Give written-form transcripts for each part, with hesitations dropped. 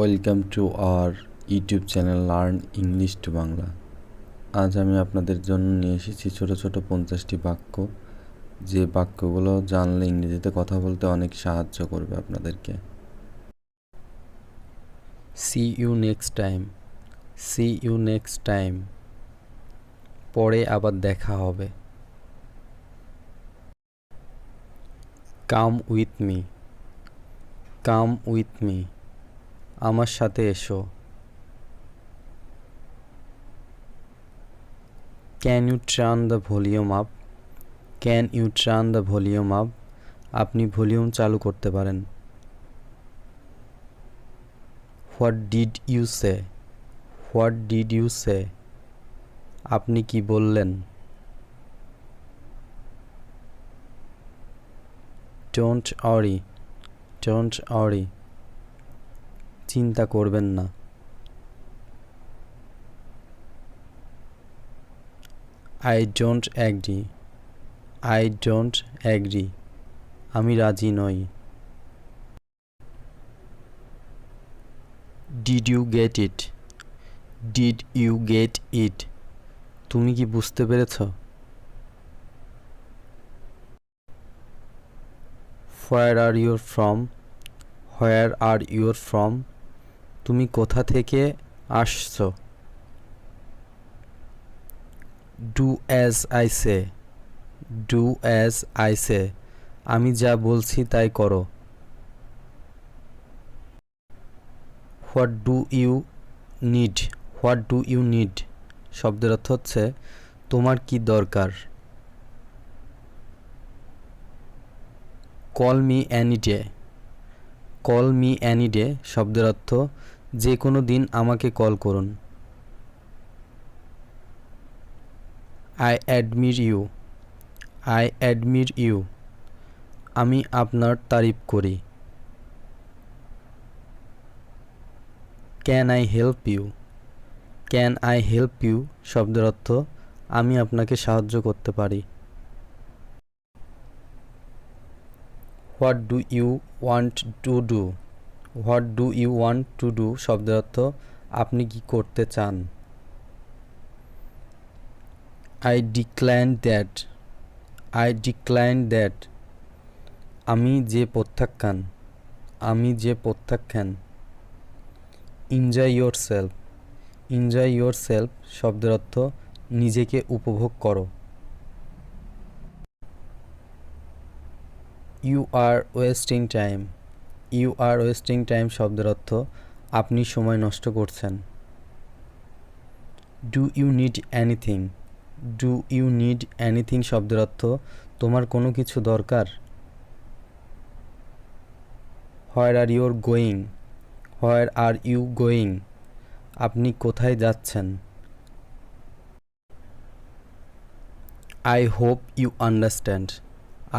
Welcome to our YouTube channel learn English to Bangla. আজ আমি আপনাদের জন্য নিয়ে এসেছি ছোট ছোট 50টি বাক্য, যে বাক্যগুলো জানলে ইংরেজিতে কথা বলতে অনেক সাহায্য করবে আপনাদেরকে। See you next time, see you next time, পরে আবার দেখা হবে। Come with me, come with me, আমার সাথে এসো। Can you turn the volume up, can you turn the volume up, আপনি ভলিউম চালু করতে পারেন। What did you say, what did you say, আপনি কি বললেন। ডোন্ট ওয়ারি, ডোন্ট ওয়ারি, চিন্তা করবেন না। I don't agree, I don't agree, আমি রাজি নই। Did you get it, did you get it, তুমি কি বুঝতে পেরেছ। Where are your from, where are your from, তুমি কোথা থেকে আসছো। Do as I say, do as I say, আমি যা বলছি তাই করো। What do you need, what do you need শব্দের অর্থ হচ্ছে তোমার কি দরকার। Call me any day, call me any day শব্দের অর্থ যে কোনো দিন আমাকে কল করুন। I admire you, I admire you, আমি আপনার তারিফ করি। Can I help you, can I help you শব্দের অর্থ আমি আপনাকে সাহায্য করতে পারি। What do you want to do, what do you want to do শব্দের অর্থ আপনি কি করতে চান। I decline that, I decline that, আমি যে প্রত্যাখ্যান, আমি যে প্রত্যাখ্যান। Enjoy yourself, enjoy your self শব্দের অর্থ নিজেকে উপভোগ করো। You are wasting time, you are wasting time শব্দের অর্থ আপনি সময় নষ্ট করছেন। Do you need anything, do you need anything শব্দের অর্থ তোমার কোনো কিছু দরকার। Where are your going, where are you going, আপনি কোথায় যাচ্ছেন। I hope you understand,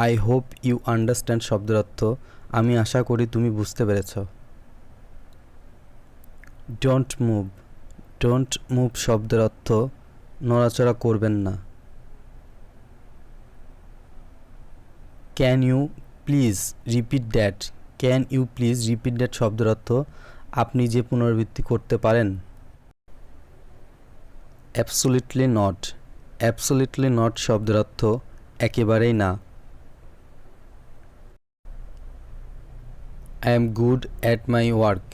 I hope you understand শব্দের অর্থ আমি আশা করি তুমি বুঝতে পেরেছ। ডোন্ট মুভ, ডোন্ট মুভ শব্দের অর্থ নড়াচড়া করবেন না। Can you please repeat that, can you please repeat that শব্দের অর্থ আপনি যে পুনরাবৃত্তি করতে পারেন। অ্যাবসোলিউটলি নট, অ্যাবসোলিউটলি নট শব্দের অর্থ একেবারেই না। I am good at my work,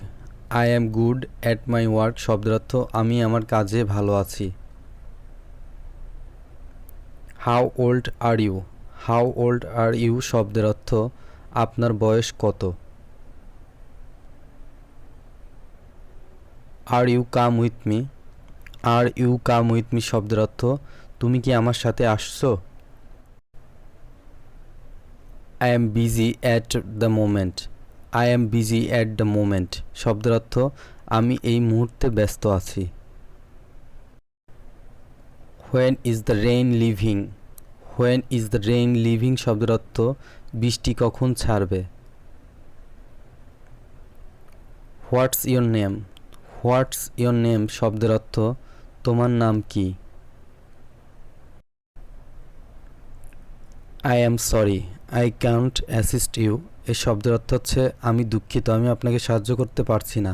I am good at my work শব্দের অর্থ আমি আমার কাজে ভালো আছি। How old are you, how old are you শব্দের অর্থ আপনার বয়স কত। Are you come with me, are you come with me শব্দের অর্থ তুমি কি আমার সাথে আসছো। I am busy at the moment, I am busy at the moment শব্দের অর্থ আমি এই মুহূর্তে ব্যস্ত আছি। When is the rain living, when is the rain living শব্দের অর্থ বৃষ্টি কখন ছাড়বে। What's your name, what's your name শব্দের অর্থ তোমার নাম কি। I am sorry I can't assist you এই শব্দের অর্থ হচ্ছে আমি দুঃখিত, আমি আপনাকে সাহায্য করতে পারছি না।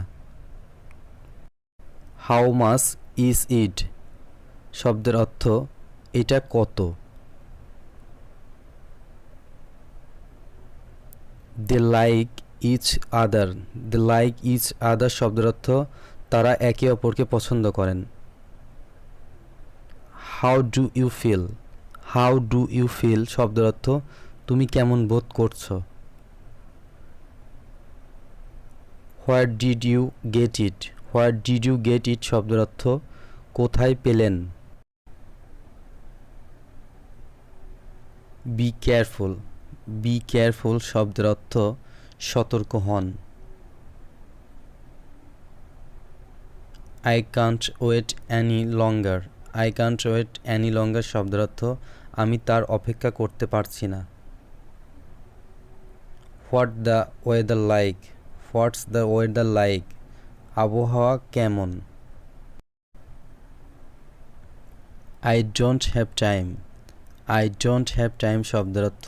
হাউ মাচ ইজ ইট শব্দের অর্থ এটা কত। They like each other, they like each other শব্দের অর্থ তারা একে অপরকে পছন্দ করেন। How do you feel, how do you feel শব্দের অর্থ তুমি কেমন বোধ করছো। Where did you get it, where did you get it শব্দের অর্থ কোথায় পেলেন। বি কেয়ারফুল, বি কেয়ারফুল শব্দের অর্থ সতর্ক হন। I can't wait any longer, I can't wait any longer শব্দের অর্থ আমি তার অপেক্ষা করতে পারছি না। What the weather like, what's the weather like আবহাওয়া কেমন। I don't have time, I don't have time শব্দের অর্থ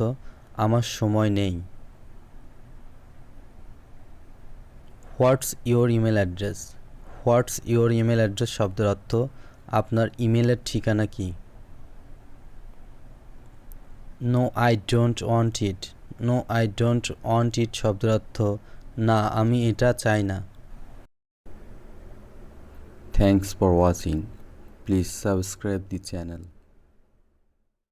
আমার সময় নেই। What's your email address, what's your email address শব্দের অর্থ আপনার ইমেলের ঠিকানা কি। No I don't want it, no I don't want it শব্দের অর্থ না আমি এটা চাই না। Thanks for watching. Please subscribe the channel.